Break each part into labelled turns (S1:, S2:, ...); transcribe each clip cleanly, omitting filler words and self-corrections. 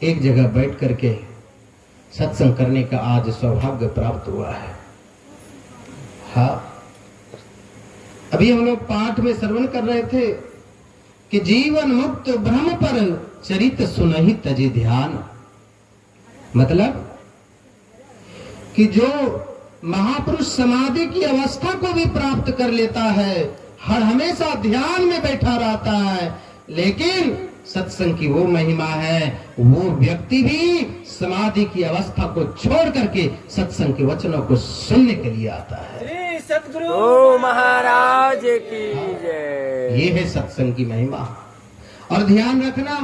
S1: एक जगह बैठ करके सत्संग करने का आज सौभाग्य प्राप्त हुआ है। हाँ, अभी हम लोग पाठ में श्रवण कर रहे थे कि जीवन मुक्त ब्रह्म पर चरित सुनहि तजे ध्यान। मतलब कि जो महापुरुष समाधि की अवस्था को भी प्राप्त कर लेता है, हर हमेशा ध्यान में बैठा रहता है, लेकिन सत्संग की वो महिमा है, वो व्यक्ति भी समाधि की अवस्था को छोड़ करके सत्संग के वचनों को सुनने के लिए आता है।
S2: श्री सद्गुरु महाराज की जय।
S1: ये है सत्संग की महिमा। और ध्यान रखना,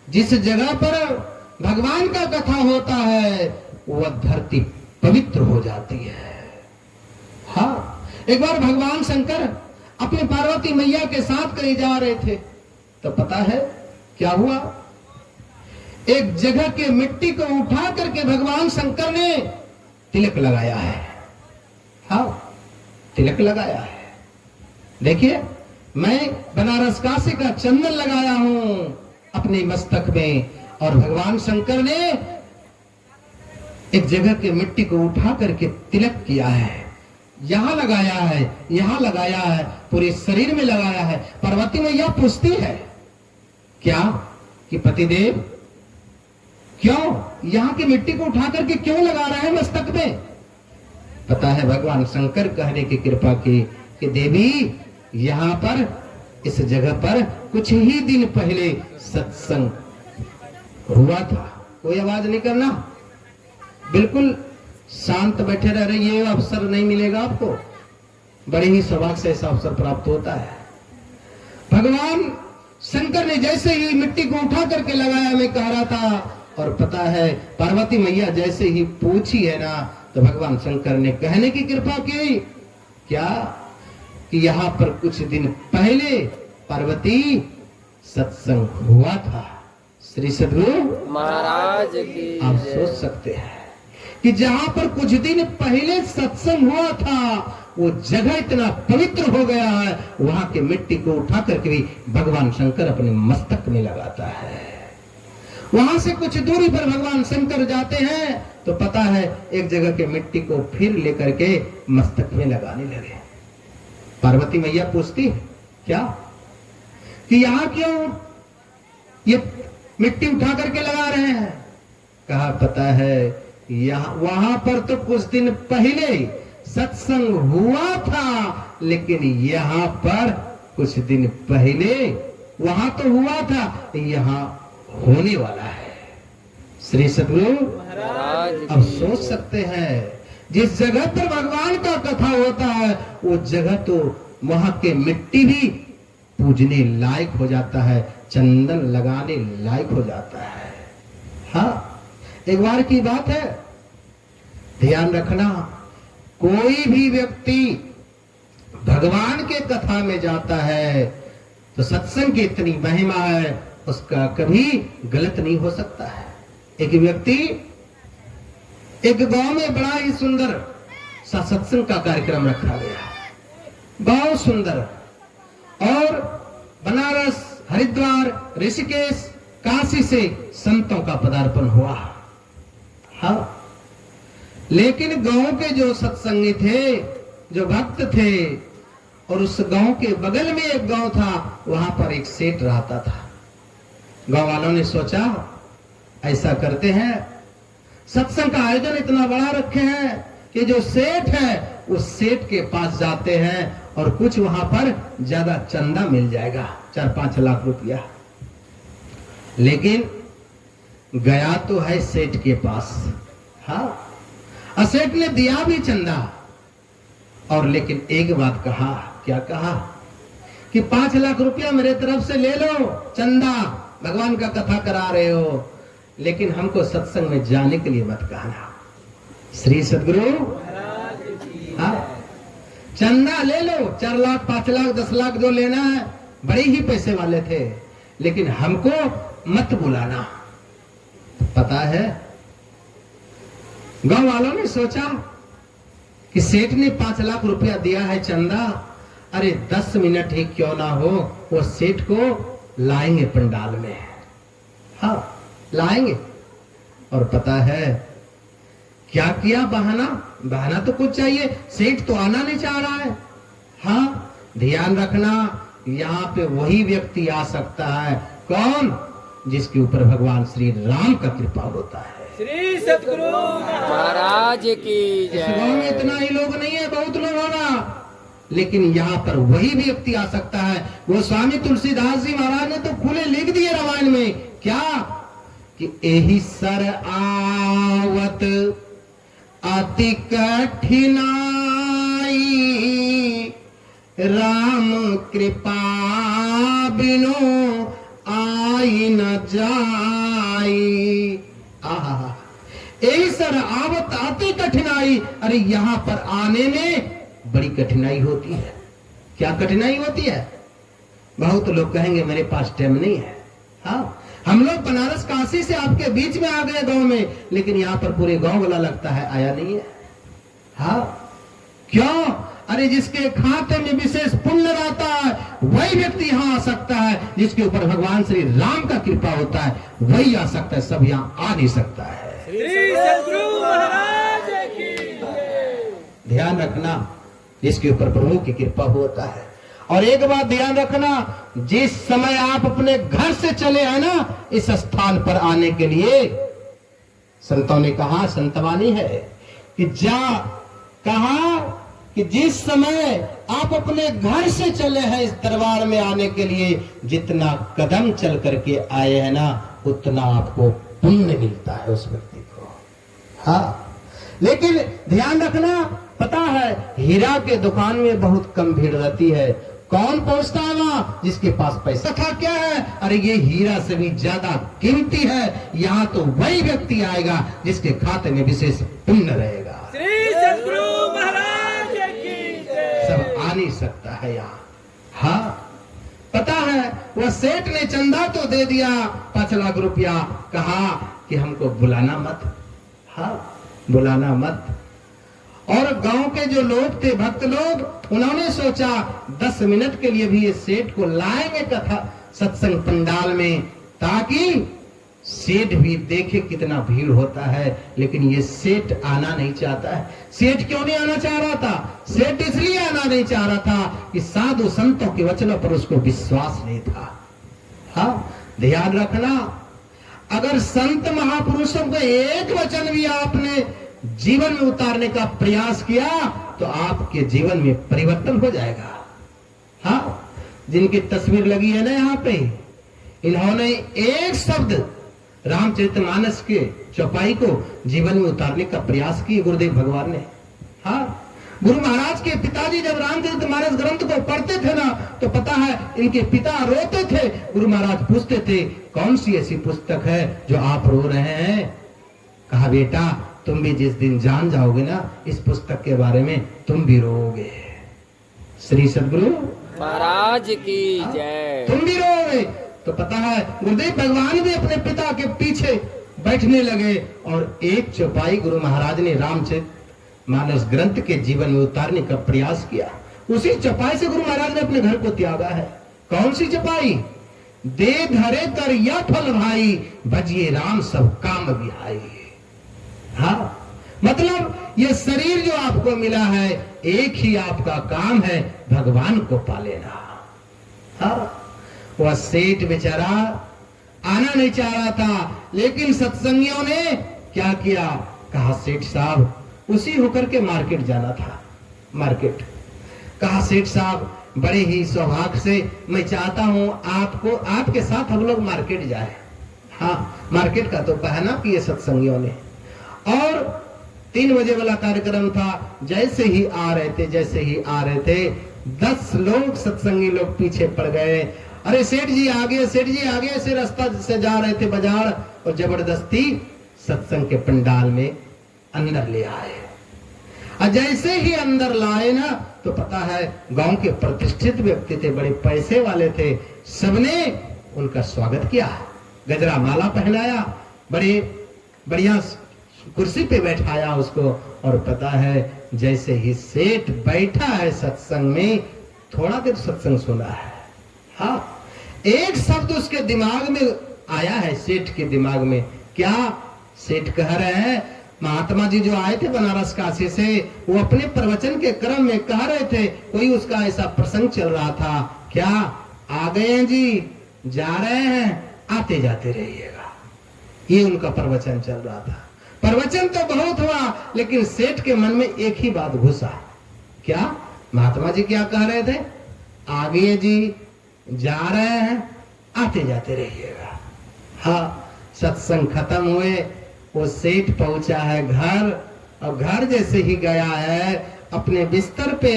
S1: जिस जगह पर भगवान का कथा होता है वह धरती पवित्र हो जाती है। हाँ, एक बार भगवान शंकर अपने पार्वती मैया के साथ कहीं जा रहे थे, तो पता है क्या हुआ? एक जगह के मिट्टी को उठा करके भगवान शंकर ने तिलक लगाया है। हाँ, तिलक लगाया है। देखिए, मैं बनारस काशी का चंदन लगाया हूं अपने मस्तक में, और भगवान शंकर ने एक जगह के मिट्टी को उठा करके तिलक किया है। यहां लगाया है, यहां लगाया है, पूरे शरीर में लगाया है। पार्वती मैया पूछती है क्या कि पतिदेव क्यों यहां की मिट्टी को उठा करके क्यों लगा रहे हैं मस्तक में? पता है, भगवान शंकर कहने की कृपा की कि देवी, यहां पर इस जगह पर कुछ ही दिन पहले सत्संग हुआ था। कोई आवाज नहीं करना, बिल्कुल शांत बैठे रह रही है, अवसर नहीं मिलेगा आपको। बड़े ही सौभाग्य से ऐसा अवसर प्राप्त होता है। भगवान शंकर ने जैसे ही मिट्टी को उठा करके लगाया, मैं कह रहा था, और पता है पार्वती मैया जैसे ही पूछी है ना, तो भगवान शंकर ने कहने की कृपा की क्या कि यहाँ पर कुछ दिन पहले पार्वती सत्संग हुआ था। श्री सद्गुरु
S2: महाराज की
S1: आप सोच सकते हैं कि जहां पर कुछ दिन पहले सत्संग हुआ था वो जगह इतना पवित्र हो गया है, वहां के मिट्टी को उठा करके भी भगवान शंकर अपने मस्तक में लगाता है। वहां से कुछ दूरी पर भगवान शंकर जाते हैं तो पता है एक जगह के मिट्टी को फिर लेकर के मस्तक में लगाने लगे। पार्वती मैया पूछती है क्या कि यहाँ क्यों ये मिट्टी उठा करके लगा रहे हैं? कहा पता है यहाँ वहां पर तो कुछ दिन पहले सत्संग हुआ था, लेकिन यहाँ पर कुछ दिन पहले वहां तो हुआ था, यहाँ होने वाला है। श्री सद्गुरु
S2: महाराज
S1: अब सोच सकते हैं, जिस जगह पर भगवान का कथा होता है वो जगह तो वहां के मिट्टी भी पूजने लायक हो जाता है, चंदन लगाने लायक हो जाता है। हाँ, एक बार की बात है, ध्यान रखना, कोई भी व्यक्ति भगवान के कथा में जाता है तो सत्संग की इतनी महिमा है, उसका कभी गलत नहीं हो सकता है। एक व्यक्ति एक गांव में बड़ा ही सुंदर सा सत्संग का कार्यक्रम रखा गया, बहुत सुंदर, और बनारस, हरिद्वार, ऋषिकेश, काशी से संतों का पदार्पण हुआ। हाँ, लेकिन गांव के जो सत्संगी थे, जो भक्त थे, और उस गांव के बगल में एक गांव था, वहां पर एक सेठ रहता था। गांव वालों ने सोचा ऐसा करते हैं, सत्संग का आयोजन इतना बड़ा रखे हैं कि जो सेठ है उस सेठ के पास जाते हैं और कुछ वहां पर ज्यादा चंदा मिल जाएगा, 4-5 लाख रुपया। लेकिन गया तो है सेठ के पास। हाँ, सेठ ने दिया भी चंदा, और लेकिन एक बात कहा, क्या कहा कि 5 लाख रुपया मेरे तरफ से ले लो चंदा, भगवान का कथा करा रहे हो, लेकिन हमको सत्संग में जाने के लिए मत कहना। श्री सद्गुरु हाँ, चंदा ले लो, 4 लाख, 5 लाख, 10 लाख जो लेना है, बड़े ही पैसे वाले थे, लेकिन हमको मत बुलाना। पता है गांव वालों ने सोचा कि सेठ ने 5 लाख रुपया दिया है चंदा, अरे 10 मिनट ही क्यों ना हो वो सेठ को लाएंगे पंडाल में। हाँ, लाएंगे। और पता है क्या किया? बहाना तो कुछ चाहिए, सेठ तो आना नहीं चाह रहा है। हाँ, ध्यान रखना, यहाँ पे वही व्यक्ति आ सकता है, कौन? जिसके ऊपर भगवान श्री राम का कृपा होता है।
S2: श्री सतगुरु महाराज की
S1: इस गांव में इतना ही लोग नहीं है, बहुत लोग होगा, लेकिन यहाँ पर वही व्यक्ति आ सकता है। वो स्वामी तुलसीदास जी महाराज ने तो खुले लिख दिए रामायण में, क्या कि एही सर आवत अति कठिनाई, राम कृपा बिनो आई न जाई। आहा, यही सर आवत आती कठिनाई। अरे यहाँ पर आने में बड़ी कठिनाई होती है। क्या कठिनाई होती है? बहुत लोग कहेंगे मेरे पास टाइम नहीं है। हाँ, हम लोग बनारस काशी से आपके बीच में आ गए गांव में, लेकिन यहाँ पर पूरे गांव वाला लगता है आया नहीं है। हाँ, क्यों? अरे जिसके खाते में विशेष पुण्य रहता है वही व्यक्ति यहाँ आ सकता है, जिसके ऊपर भगवान श्री राम का कृपा होता है वही आ सकता है, सब यहाँ आ नहीं सकता है।
S2: श्री सतगुरु महाराज की
S1: ध्यान रखना, जिसके ऊपर प्रभु की कृपा होता है। और एक बात ध्यान रखना, जिस समय आप अपने घर से चले हैं ना इस स्थान पर आने के लिए, संतों ने कहा, संतवानी है कि कहा कि जिस समय आप अपने घर से चले हैं इस दरबार में आने के लिए, जितना कदम चल करके आए हैं ना उतना आपको पुण्य मिलता है उस व्यक्ति को। हाँ, लेकिन ध्यान रखना, पता है हीरा के दुकान में बहुत कम भीड़ रहती है। कौन पहुंचता है वहां? जिसके पास पैसा था। क्या है? अरे ये हीरा से भी ज्यादा कीमती है। यहाँ तो वही व्यक्ति आएगा जिसके खाते में विशेष पुण्य रहेगा।
S2: श्री सतगुरु महाराज की
S1: सब आ नहीं सकता है यहाँ। हाँ, पता है वह सेठ ने चंदा तो दे दिया 5 लाख रुपया, कहा कि हमको बुलाना मत। हाँ, बुलाना मत। और गांव के जो लोग थे, भक्त लोग, उन्होंने सोचा 10 मिनट के लिए भी ये सेठ को लाएंगे कथा सत्संग पंडाल में, ताकि सेठ भी देखे कितना भीड़ होता है। लेकिन ये सेठ आना नहीं चाहता है। सेठ क्यों नहीं आना चाह रहा था? सेठ इसलिए आना नहीं चाह रहा था कि साधु संतों के वचनों पर उसको विश्वास नहीं था। हाँ, ध्यान रखना, अगर संत महापुरुषों के एक वचन भी आपने जीवन में उतारने का प्रयास किया तो आपके जीवन में परिवर्तन हो जाएगा। हाँ, जिनकी तस्वीर लगी है ना यहाँ पे, इन्होंने एक शब्द रामचरितमानस के चौपाई को जीवन में उतारने का प्रयास किया गुरुदेव भगवान ने। हाँ, गुरु महाराज के पिताजी जब रामचरितमानस ग्रंथ को पढ़ते थे ना तो पता है इनके पिता रोते थे। गुरु महाराज पूछते थे कौन सी ऐसी पुस्तक है जो आप रो रहे हैं? कहा बेटा तुम भी जिस दिन जान जाओगे ना इस पुस्तक के बारे में तुम भी रोओगे। श्री सद्गुरु
S2: महाराज की जय।
S1: तुम भी रोओगे। तो पता है गुरुदेव भगवान भी अपने पिता के पीछे बैठने लगे और एक चौपाई गुरु महाराज ने रामचरितमानस ग्रंथ के जीवन में उतारने का प्रयास किया। उसी चौपाई से गुरु महाराज ने अपने घर को त्यागा है। कौन सी चौपाई? दे धरे कर या फल भाई, भजिए राम सब काम विहाई। हाँ, मतलब ये शरीर जो आपको मिला है एक ही आपका काम है, भगवान को पा लेना। हाँ, वह सेठ बेचारा आना नहीं चाह रहा था, लेकिन सत्संगियों ने क्या किया? कहा सेठ साहब, उसी होकर के मार्केट जाना था। मार्केट कहा सेठ साहब बड़े ही सौभाग्य से मैं चाहता हूं आपको, आपके साथ हम लोग मार्केट जाए। हाँ, मार्केट का तो पहना किए सत्संगियों ने। और 3 बजे वाला कार्यक्रम था। जैसे ही आ रहे थे 10 लोग सत्संगी लोग पीछे पड़ गए। अरे सेठ जी आगे, सेठ जी आगे, ऐसे रास्ता से जा रहे थे बाजार और जबरदस्ती सत्संग के पंडाल में अंदर ले आए। और जैसे ही अंदर लाए ना तो पता है गांव के प्रतिष्ठित व्यक्ति थे, बड़े पैसे वाले थे, सबने उनका स्वागत किया, गजरा माला पहनाया, बड़े बढ़िया कुर्सी पे बैठाया उसको। और पता है जैसे ही सेठ बैठा है सत्संग में, थोड़ा देर सत्संग सुना है। हाँ, एक शब्द उसके दिमाग में आया है सेठ के दिमाग में। क्या सेठ कह रहे हैं, महात्मा जी जो आए थे बनारस काशी से, वो अपने प्रवचन के क्रम में कह रहे थे, कोई उसका ऐसा प्रसंग चल रहा था, क्या आ गए हैं जी, जा रहे हैं, आते जाते रहिएगा। ये उनका प्रवचन चल रहा था। प्रवचन तो बहुत हुआ, लेकिन सेठ के मन में एक ही बात घुसा। क्या महात्मा जी क्या कह रहे थे, आगे जी, जा रहे हैं, आते जाते रहिएगा। हाँ, सत्संग खत्म हुए, वो सेठ पहुंचा है घर, और घर जैसे ही गया है, अपने बिस्तर पे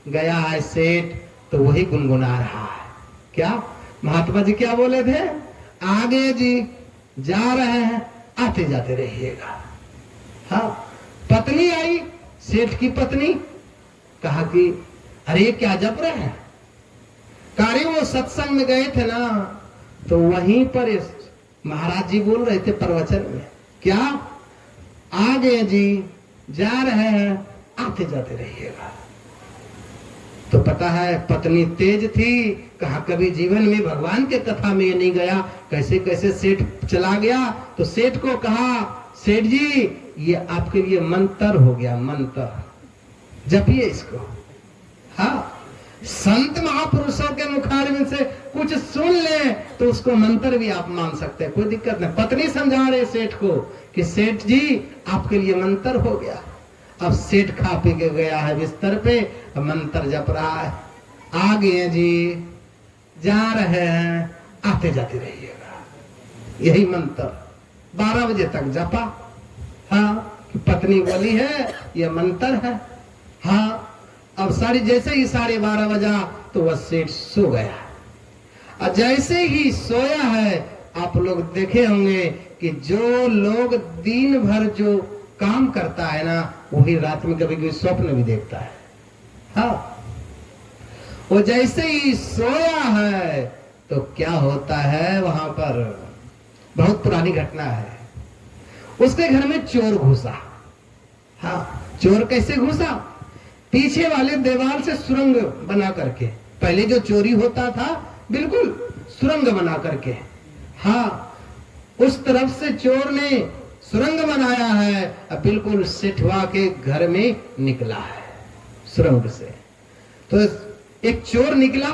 S1: गया है सेठ, तो वही गुनगुना रहा है। क्या महात्मा जी क्या बोले थे, आगे जी, जा रहे हैं, आते जाते रहिएगा। हाँ, पत्नी आई, सेठ की पत्नी, कहा कि अरे क्या जप रहे हैं, कार्य वो सत्संग में गए थे ना, तो वहीं पर महाराज जी बोल रहे थे प्रवचन में, क्या आगे जी, जा रहे हैं, आते जाते रहिएगा। तो पता है पत्नी तेज थी, कहा कभी जीवन में भगवान के कथा में ये नहीं गया, कैसे कैसे सेठ चला गया। तो सेठ को कहा, सेठ जी ये आपके लिए मंत्र हो गया, मंत्र जपिए इसको। हाँ, संत महापुरुषों के मुखारबिन से कुछ सुन ले तो उसको मंत्र भी आप मान सकते हैं, कोई दिक्कत नहीं। पत्नी समझा रहे सेठ को कि सेठ जी आपके लिए मंत्र हो गया। अब सेठ खा पी के गया है बिस्तर पे, मंत्र जप रहा है, आगे जी, जा रहे हैं, आते जाते रहिएगा। यही मंत्र 12 बजे तक जपा। हाँ, पत्नी बोली है ये मंत्र है। हाँ, अब जैसे ही 12:30 बजा तो वह सेठ सो गया। और जैसे ही सोया है, आप लोग देखे होंगे कि जो लोग दिन भर जो काम करता है ना, वही रात में कभी कभी स्वप्न भी देखता है। हाँ, वो जैसे ही सोया है तो क्या होता है, वहां पर बहुत पुरानी घटना है, उसके घर में चोर घुसा। हाँ, चोर कैसे घुसा, पीछे वाले दीवार से सुरंग बना करके, पहले जो चोरी होता था बिल्कुल सुरंग बना करके, हाँ, उस तरफ से चोर ने सुरंग बनाया है, अब बिल्कुल सेठवा के घर में निकला है सुरंग से। तो एक चोर निकला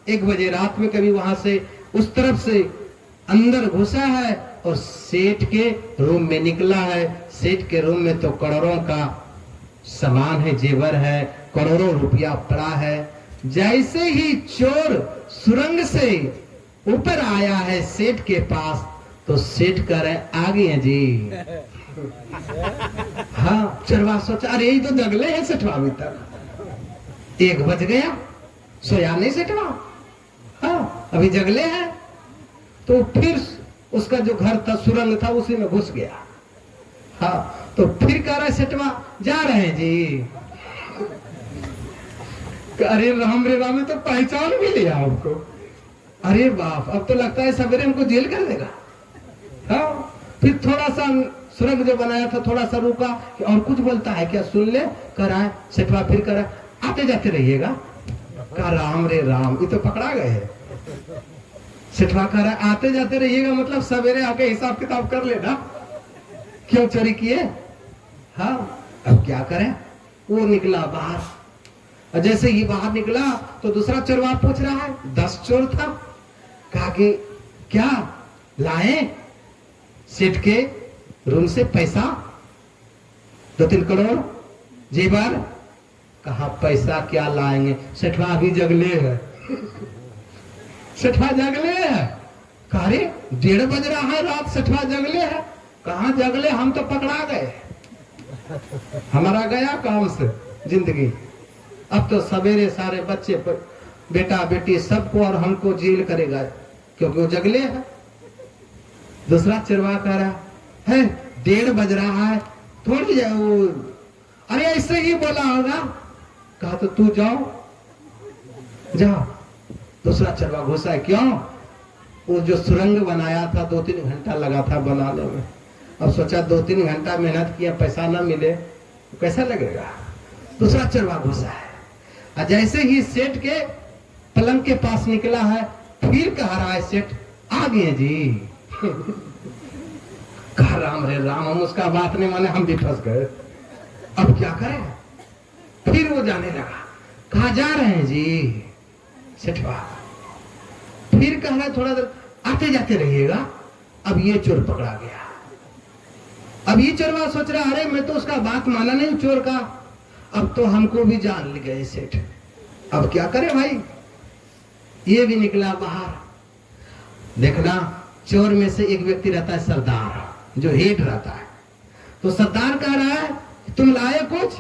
S1: 1 बजे रात में, कभी वहां से उस तरफ से अंदर घुसा है और सेठ के रूम में निकला है। सेठ के रूम में तो करोड़ों का सामान है, जेवर है, करोड़ों रुपया पड़ा है। जैसे ही चोर सुरंग से ऊपर आया है सेठ के पास, तो सेठ कह रहे आ गए हैं जी। हाँ, चरवा सोचा अरे ये तो जगले हैं सेठवा अभी तक, 1 बज गया, सोया नहीं सेठवा। हाँ, अभी जगले हैं। तो फिर उसका जो घर था सुरंग था उसी में घुस गया। हाँ, तो फिर कह रहा है सेठवा जा रहे हैं जी। अरे राम रे राम, तो पहचान भी लिया आपको। अरे बाप, अब तो लगता है सवेरे हमको जेल कर देगा। हाँ, फिर थोड़ा सा सुरंग जो बनाया था थोड़ा सा रुका कि और कुछ बोलता है क्या, सुन ले। कर रहा है सेठवा, फिर कर रहा है आते जाते रहिएगा। कहा राम रे राम, ये तो पकड़ा गए हैं। सेठवा कह रहा है आते जाते रहिएगा, मतलब सवेरे आके हिसाब किताब कर लेना, क्यों चोरी किए। हाँ, अब क्या करें। वो निकला बाहर, और जैसे ही बाहर निकला तो दूसरा चोरवा पूछ रहा है, 10 चोर था। कहा कि क्या लाए, सेठ के रूम से पैसा 2-3 करोड़ जेवर। कहा पैसा क्या लाएंगे, सेठवा अभी जगले है। सेठवा जगले है। कहा रे 1:30 बज रहा है रात, सेठवा जगले है। कहा जगले, हम तो पकड़ा गए, हमारा गया काम से जिंदगी। अब तो सवेरे सारे बच्चे बेटा बेटी सबको और हमको जेल करेगा, क्योंकि वो जगले है। दूसरा चरवा कह रहा है 1:30 बज रहा है, थोड़ी जाओ। अरे ऐसे ही बोला होगा। कहा तो तू जाओ। दूसरा चरवा घुसा है, क्यों, वो जो सुरंग बनाया था 2-3 घंटा लगा था बनाने में। अब सोचा 2-3 घंटा मेहनत किया, पैसा ना मिले तो कैसा लगेगा। दूसरा चरवा घुसा है, और जैसे ही सेठ के पलंग के पास निकला है, फिर कह रहा है सेठ आ गए जी। कहा राम रे राम, हम उसका बात नहीं माने, हम भी फंस गए, अब क्या करें। फिर वो जाने लगा, कहा जा रहे हैं जी सेठवा। फिर कह रहा थोड़ा देर आते जाते रहिएगा। अब ये चोर पकड़ा गया। अब ये चोरवा सोच रहा, अरे मैं तो उसका बात माना नहीं चोर का, अब तो हमको भी जान गए सेठ, अब क्या करें भाई। ये भी निकला बाहर। देखना, चोर में से एक व्यक्ति रहता है सरदार, जो हेड रहता है। तो सरदार कह रहा है तुम लाए कुछ?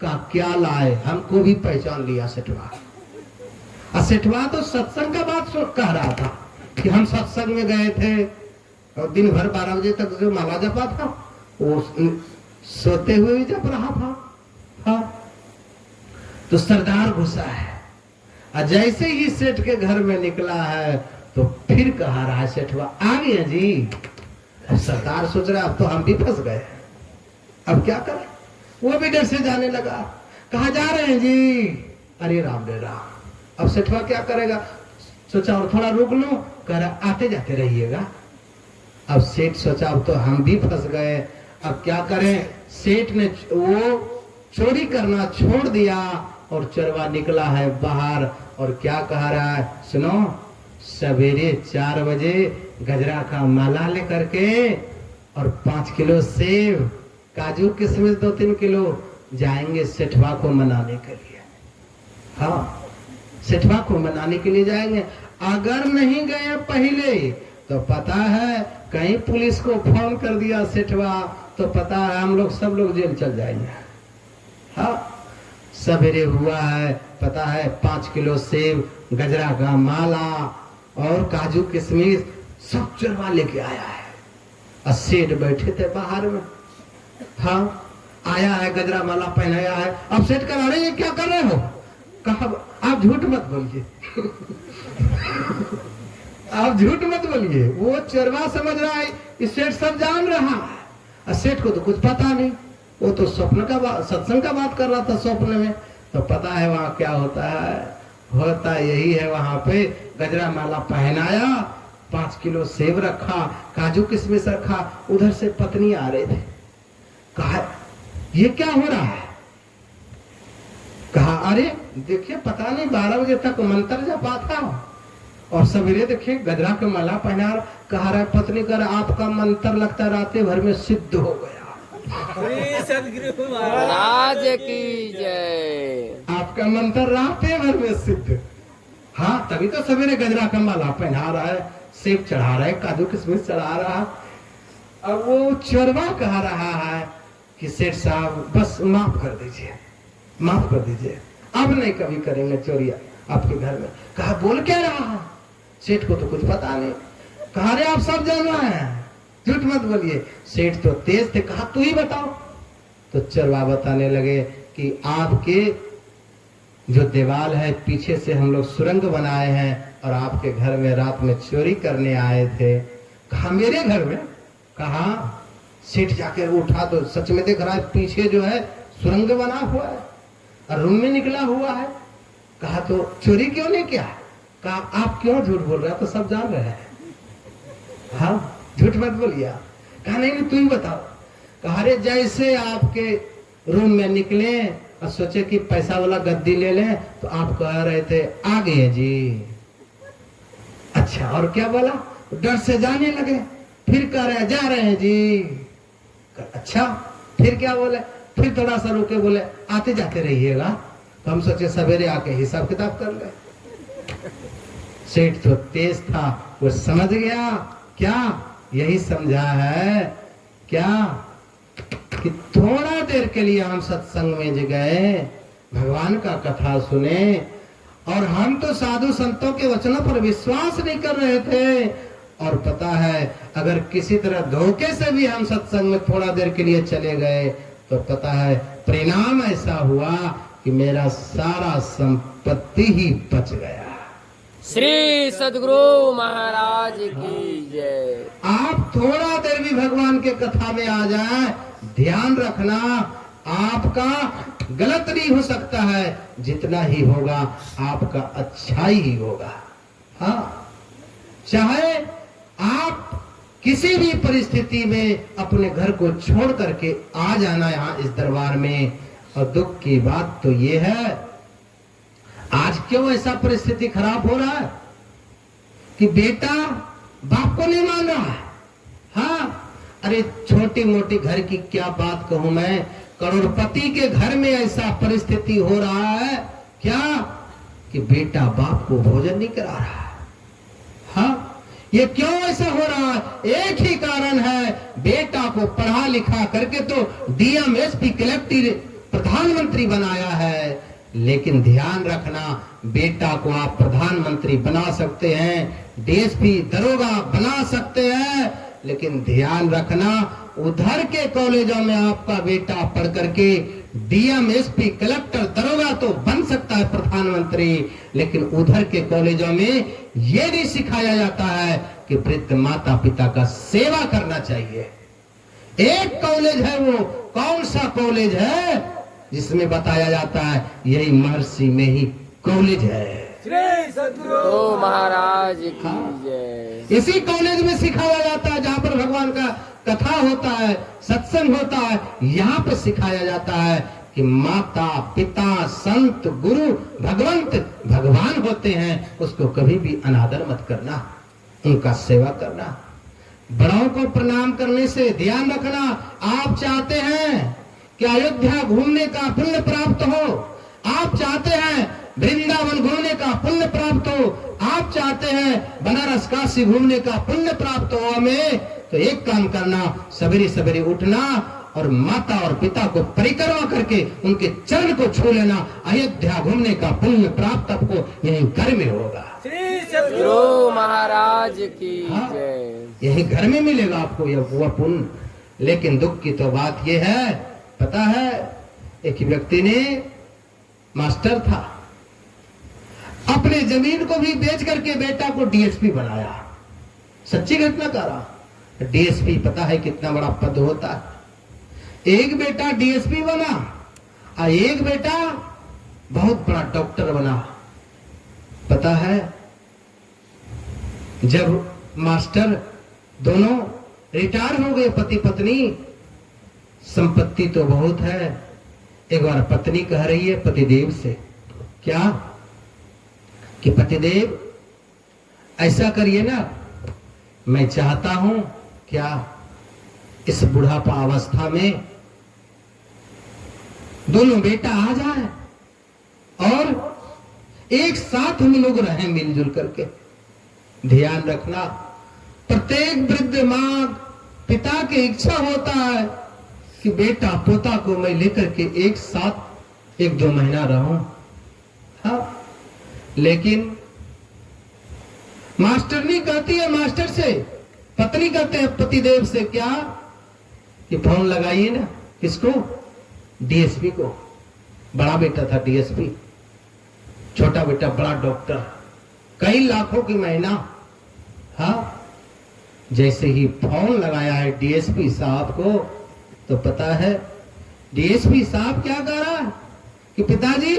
S1: का क्या लाए, हमको भी पहचान लिया सेठवा। और सेठवा तो सत्संग का बात कह रहा था कि हम सत्संग में गए थे और दिन भर 12 बजे तक जो माला जपा था वो सोते हुए भी जप रहा था। हाँ, तो सरदार गुस्सा है। और जैसे ही सेठ के घर में निकला है तो फिर कहा रहा है सेठवा आ गया जी। अब सरदार सोच रहा अब तो हम भी फंस गए, अब क्या करें। वो भी डर से जाने लगा। कहा जा रहे हैं जी? अरे राम रे राम। अब सेठवा क्या करेगा, सोचा और थोड़ा रुक लो, कह रहा आते जाते रहिएगा। अब सेठ सोचा अब तो हम भी फंस गए, अब क्या करें। सेठ ने वो चोरी करना छोड़ दिया और चरवा निकला है बाहर और क्या कह रहा है, सुनो सवेरे 4 बजे गजरा का माला लेकर के और 5 किलो सेब, काजू किशमिश 2-3 किलो जाएंगे सेठवा को मनाने के लिए। हाँ, सेठवा को मनाने के लिए जाएंगे। अगर नहीं गए पहले तो पता है कहीं पुलिस को फोन कर दिया सेठवा तो पता है हम लोग सब लोग जेल चल जाएंगे। हाँ, सवेरे हुआ है, पता है 5 किलो सेब, गजरा का माला और काजू किशमिश सब चोरवा लेके आया है। और सेठ बैठे थे बाहर में। हाँ, आया है, गजरा माला पहनाया है। अब सेठ कह रहे ये क्या कर रहे हो? कहा आप झूठ मत बोलिए आप झूठ मत बोलिए। वो चोरवा समझ रहा है इस सेठ सब जान रहा है, और सेठ को तो कुछ पता नहीं। वो तो स्वप्न का सत्संग का बात कर रहा था स्वप्न में। तो पता है वहां क्या होता है, होता यही है, वहां पे गजरा माला पहनाया, 5 किलो सेब रखा, काजू किशमिश रखा। उधर से पत्नी आ रहे थे। कहा ये क्या हो रहा है? कहा अरे देखिए पता नहीं 12 बजे तक मंत्र जपा था और सवेरे देखिए गजरा का माला पहना। कहा रहा पत्नी कर आपका मंत्र लगता रातें भर में सिद्ध हो गया।
S2: सदगुरु महाराज की जय।
S1: आपका मंत्र रातें भर में सिद्ध। हाँ, तभी तो सवेरे गजरा का माला पहना रहा है, सेब चढ़ा रहा है, काजू किशमिश चढ़ा रहा है। अब वो चोरवा कह रहा है कि सेठ साहब बस माफ कर दीजिए, माफ कर दीजिए, अब नहीं कभी करेंगे चोरिया आपके घर में। कहा बोल क्या रहा है? सेठ को तो कुछ पता नहीं। कहा रे आप सब जान रहे हैं, झूठ मत बोलिए। सेठ तो तेज थे। कहा तू ही बताओ। तो चरवा बताने लगे कि आपके जो दीवार है पीछे से हम लोग सुरंग बनाए हैं और आपके घर में रात में चोरी करने आए थे। कहा मेरे घर में? कहा सेठ जाके उठा तो सच में देख रहा है पीछे जो है सुरंग बना हुआ है और रूम में निकला हुआ है। कहा तो चोरी क्यों नहीं किया? कहा आप क्यों झूठ बोल रहे हो, तो सब जान रहे हैं। हाँ, झूठ मत बोलिए। कहा नहीं तू ही बताओ। कहा रे जैसे आपके रूम में निकले और सोचे कि पैसा वाला गद्दी ले लें तो आप कह रहे थे आ गए जी। अच्छा और क्या बोला? डर से जाने लगे। फिर कह रहे जा रहे हैं जी। अच्छा फिर क्या बोले? फिर थोड़ा सा रुके, बोले आते जाते रहिएगा। तो हम सोचे सवेरे आके हिसाब किताब कर ले। सेठ तो तेज था, वो समझ गया। क्या यही समझा है क्या कि थोड़ा देर के लिए हम सत्संग में गए, भगवान का कथा सुने और हम तो साधु संतों के वचनों पर विश्वास नहीं कर रहे थे। और पता है अगर किसी तरह धोखे से भी हम सत्संग में थोड़ा देर के लिए चले गए तो पता है परिणाम ऐसा हुआ कि मेरा सारा संपत्ति ही बच गया।
S2: श्री सदगुरु महाराज की जय।
S1: आप थोड़ा देर भी भगवान के कथा में आ जाए, ध्यान रखना आपका गलत नहीं हो सकता है, जितना ही होगा आपका अच्छा ही होगा। हाँ, चाहे आप किसी भी परिस्थिति में अपने घर को छोड़ करके आ जाना यहाँ इस दरबार में। और दुख की बात तो ये है, आज क्यों ऐसा परिस्थिति खराब हो रहा है कि बेटा बाप को नहीं मान रहा है। हाँ, अरे छोटी मोटी घर की क्या बात कहूं मैं, करोड़पति के घर में ऐसा परिस्थिति हो रहा है क्या कि बेटा बाप को भोजन नहीं करा रहा है। हाँ, ये क्यों ऐसा हो रहा है? एक ही कारण है, बेटा को पढ़ा लिखा करके तो डीएम एसपी कलेक्टर प्रधानमंत्री बनाया है, लेकिन ध्यान रखना, बेटा को आप प्रधानमंत्री बना सकते हैं, डीएसपी दरोगा बना सकते हैं, लेकिन ध्यान रखना उधर के कॉलेजों में आपका बेटा पढ़ करके डीएम एसपी कलेक्टर दरोगा तो बन सकता है प्रधानमंत्री, लेकिन उधर के कॉलेजों में यह नहीं सिखाया जाता है कि वृद्ध माता पिता का सेवा करना चाहिए। एक कॉलेज है, वो कौन सा कॉलेज है जिसमें बताया जाता है, यही महर्षि में ही कॉलेज है।
S2: श्री सद्गुरु महाराज की जय।
S1: इसी कॉलेज में सिखाया जाता है जहां पर भगवान का कथा होता है, सत्संग होता है, यहाँ पे सिखाया जाता है कि माता पिता संत गुरु भगवंत भगवान होते हैं, उसको कभी भी अनादर मत करना, उनका सेवा करना, बड़ों को प्रणाम करने से ध्यान रखना। आप चाहते हैं कि अयोध्या घूमने का पुण्य प्राप्त हो, आप चाहते हैं वृंदावन घूमने का पुण्य प्राप्त हो, आप चाहते हैं बनारस काशी घूमने का पुण्य प्राप्त हो हमें, तो एक काम करना, सवेरे सवेरे उठना और माता और पिता को परिक्रमा करके उनके चरण को छू लेना। अयोध्या घूमने का पुण्य प्राप्त आपको यही घर में होगा।
S2: श्री सद्गुरु महाराज की जय।
S1: यही घर में मिलेगा आपको यह पुण्य। लेकिन दुख की तो बात यह है, पता है, एक व्यक्ति ने, मास्टर था, अपने जमीन को भी बेच करके बेटा को डीएसपी बनाया। सच्ची घटना कह रहा। डीएसपी पता है कितना बड़ा पद होता है। एक बेटा डीएसपी बना और एक बेटा बहुत बड़ा डॉक्टर बना। पता है, जब मास्टर दोनों रिटायर हो गए, पति पत्नी, संपत्ति तो बहुत है, एक बार पत्नी कह रही है पतिदेव से, क्या कि पतिदेव ऐसा करिए ना, मैं चाहता हूं क्या इस बुढ़ापा अवस्था में दोनों बेटा आ जाए और एक साथ हम लोग रहें मिलजुल करके। ध्यान रखना, प्रत्येक वृद्ध मां पिता की इच्छा होता है कि बेटा पोता को मैं लेकर के एक साथ 1-2 महीना रहूं। हाँ, लेकिन मास्टरनी कहती है मास्टर से, पत्नी कहते हैं पतिदेव से, क्या कि फोन लगाइए ना, किसको? डीएसपी को। बड़ा बेटा था डीएसपी, छोटा बेटा बड़ा डॉक्टर, कई लाखों की महीना। हाँ, जैसे ही फोन लगाया है डीएसपी साहब को, तो पता है डीएसपी साहब क्या कह रहा है कि पिताजी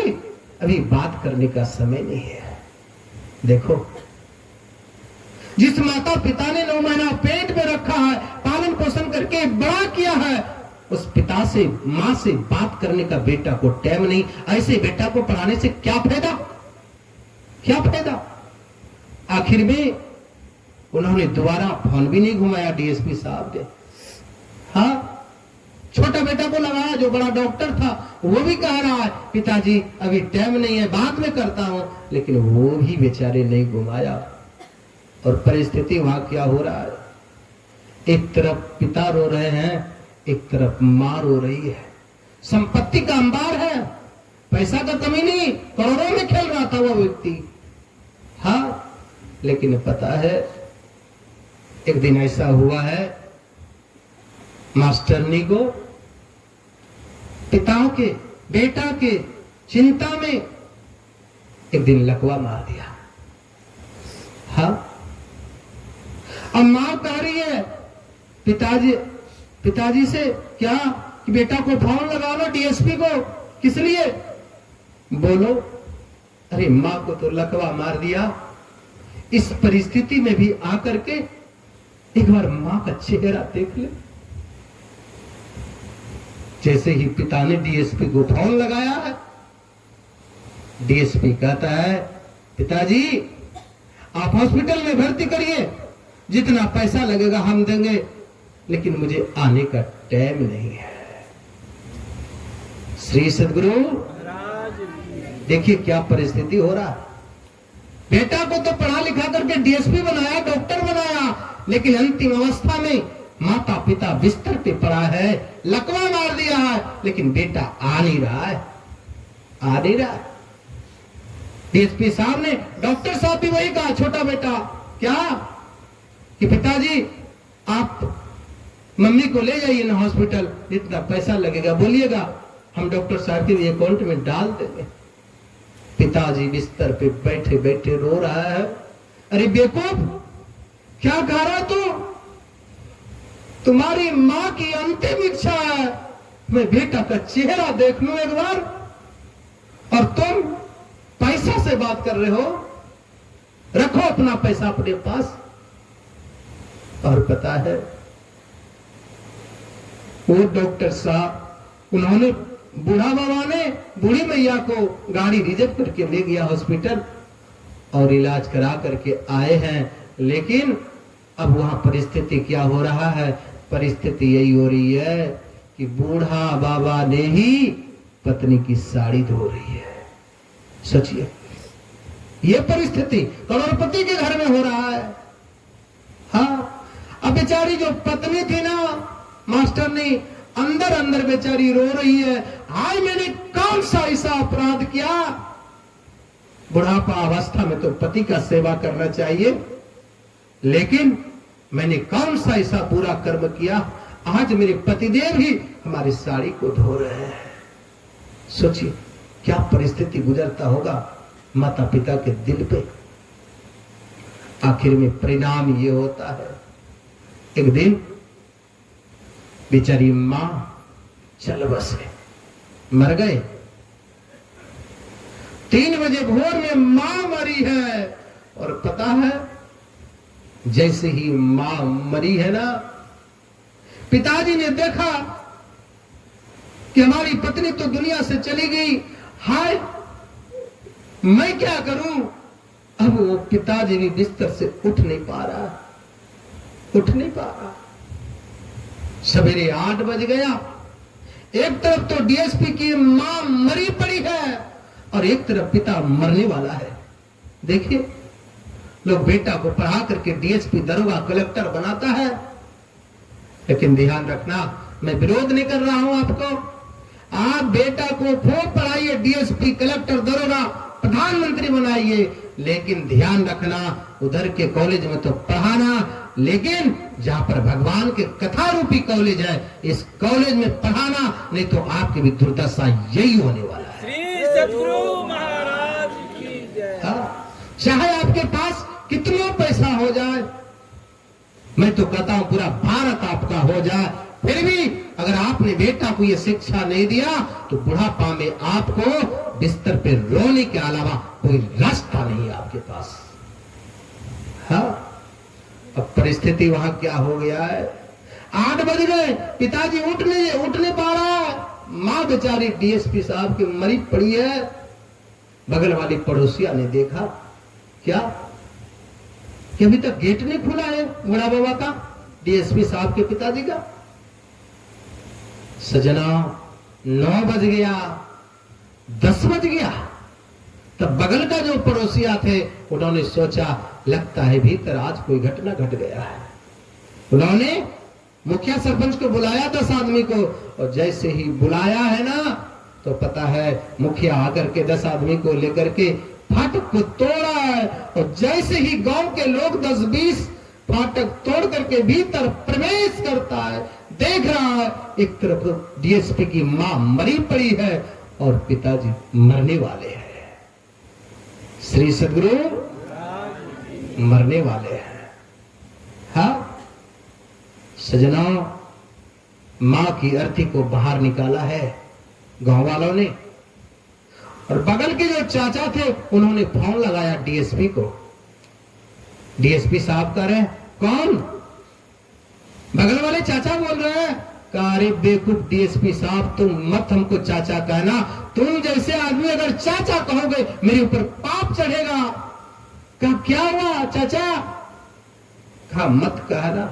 S1: अभी बात करने का समय नहीं है। देखो, जिस माता पिता ने 9 महीना पेट में रखा है, पालन पोषण करके बड़ा किया है, उस पिता से, मां से बात करने का बेटा को टाइम नहीं। ऐसे बेटा को पढ़ाने से क्या फायदा, क्या फायदा? आखिर में उन्होंने दोबारा फोन भी नहीं घुमाया डीएसपी साहब ने। हाँ, छोटा बेटा को लगाया जो बड़ा डॉक्टर था, वो भी कह रहा है पिताजी अभी टाइम नहीं है, बाद में करता हूं, लेकिन वो भी बेचारे नहीं घुमाया। और परिस्थिति वहां क्या हो रहा है, एक तरफ पिता रो रहे हैं, एक तरफ मां रो रही है। संपत्ति का अंबार है, पैसा का कमी नहीं, करोड़ों में खेल रहा था वो व्यक्ति। हाँ, लेकिन पता है एक दिन ऐसा हुआ है, मास्टरनी को पिताओं के, बेटा के चिंता में एक दिन लकवा मार दिया। हाँ, अब मां कह रही है पिताजी से, क्या कि बेटा को फोन लगा लो डीएसपी को। किस लिए? बोलो। अरे मां को तो लकवा मार दिया। इस परिस्थिति में भी आकर के एक बार मां का चेहरा देख ले। जैसे ही पिता ने डीएसपी को फोन लगाया है, डीएसपी कहता है, पिताजी आप हॉस्पिटल में भर्ती करिए, जितना पैसा लगेगा हम देंगे, लेकिन मुझे आने का टाइम नहीं है। श्री सदगुरु देखिए क्या परिस्थिति हो रहा है। बेटा को तो पढ़ा लिखा करके डीएसपी बनाया, डॉक्टर बनाया, लेकिन अंतिम अवस्था में माता पिता बिस्तर पे पड़ा है, लकवा मार दिया है, लेकिन बेटा आ नहीं रहा है, आ नहीं रहा है। डीएसपी साहब ने, डॉक्टर साहब भी वही कहा, छोटा बेटा क्या कि पिताजी आप मम्मी को ले जाइए ना हॉस्पिटल, जितना पैसा लगेगा बोलिएगा, हम डॉक्टर साहब के अकाउंट में डाल देंगे। पिताजी बिस्तर पे बैठे बैठे रो रहा है। अरे बेवकूफ, क्या कह रहा तू? तुम्हारी मां की अंतिम इच्छा है मैं बेटा का चेहरा देख लूं एक बार, और तुम पैसा से बात कर रहे हो। रखो अपना पैसा अपने पास। और पता है वो डॉक्टर साहब, उन्होंने, बूढ़ा बाबा ने बूढ़ी मैया को गाड़ी रिजर्व करके ले गया हॉस्पिटल और इलाज करा करके आए हैं। लेकिन अब वहां परिस्थिति क्या हो रहा है? परिस्थिति यही हो रही है कि बूढ़ा बाबा ने ही पत्नी की साड़ी धो रही है। सोचिए, ये परिस्थिति करोड़पति के घर में हो रहा है। हाँ, अब बेचारी जो पत्नी थी ना, मास्टर ने अंदर अंदर बेचारी रो रही है, हाय मैंने कौन सा ऐसा अपराध किया। बुढ़ापा अवस्था में तो पति का सेवा करना चाहिए, लेकिन मैंने कौन सा ऐसा बुरा कर्म किया, आज मेरे पतिदेव ही हमारी साड़ी को धो रहे हैं। सोचिए क्या परिस्थिति गुजरता होगा माता पिता के दिल पे। आखिर में परिणाम ये होता है, एक दिन बेचारी मां चल बसे, मर गए। 3 बजे भोर में मां मरी है। और पता है, जैसे ही मां मरी है ना, पिताजी ने देखा कि हमारी पत्नी तो दुनिया से चली गई, हाय मैं क्या करूं। अब वो पिताजी भी बिस्तर से उठ नहीं पा रहा, उठ नहीं पा रहा। सवेरे 8 बज गया। एक तरफ तो डीएसपी की मां मरी पड़ी है और एक तरफ पिता मरने वाला है। देखिए, लोग बेटा को पढ़ा करके डीएसपी, दरोगा, कलेक्टर बनाता है, लेकिन ध्यान रखना, मैं विरोध नहीं कर रहा हूं आपको। आप बेटा को खूब पढ़ाइए, डीएसपी, कलेक्टर, दरोगा, प्रधानमंत्री बनाइए, लेकिन ध्यान रखना उधर के कॉलेज में तो पढ़ाना, लेकिन जहां पर भगवान के कथा रूपी कॉलेज है, इस कॉलेज में पढ़ाना, नहीं तो आपकी भी दुर्दशा यही होने वाला है।
S2: श्री सद्गुरु महाराज की जय।
S1: हाँ, चाहे आपके पास कितना पैसा हो जाए, मैं तो कहता हूं पूरा भारत आपका हो जाए, फिर भी अगर आपने बेटा को यह शिक्षा नहीं दिया तो बुढ़ापा में आपको बिस्तर पे रोने के अलावा कोई रास्ता नहीं है आपके पास। हाँ, अब परिस्थिति वहां क्या हो गया है, 8 बज गए, पिताजी उठ नहीं पा रहा। मां बेचारी डीएसपी साहब की मरी पड़ी है। बगल वाली पड़ोसिया ने देखा क्या कि अभी तक गेट नहीं खुला है बूढ़ा बाबा का, डीएसपी साहब के पिताजी का। सजना, 9 बज गया, 10 बज गया, तब बगल का जो पड़ोसिया थे उन्होंने सोचा लगता है भीतर आज कोई घटना घट गया है। उन्होंने मुखिया सरपंच को बुलाया 10 आदमी को, और जैसे ही बुलाया है ना, तो पता है मुखिया आकर के 10 आदमी को लेकर के फाटक को तोड़ा है। और जैसे ही गांव के लोग 10-20 फाटक तोड़ करके भीतर प्रवेश करता है, देख रहा है एक तरफ डीएसपी की मां मरी पड़ी है और पिताजी मरने वाले हैं। श्री सद्गुरु मरने वाले हैं। हाँ सजना, मां की अर्थी को बाहर निकाला है गांव वालों ने, और बगल के जो चाचा थे उन्होंने फोन लगाया डीएसपी को। डीएसपी साहब कह रहे हैं कौन? बगल वाले चाचा बोल रहे हैं, कहा अरे बेवकूफ डीएसपी साहब, तुम मत हमको चाचा कहना, तुम जैसे आदमी अगर चाचा कहोगे मेरे ऊपर पाप चढ़ेगा। कहा क्या हुआ चाचा? कहा मत कहना,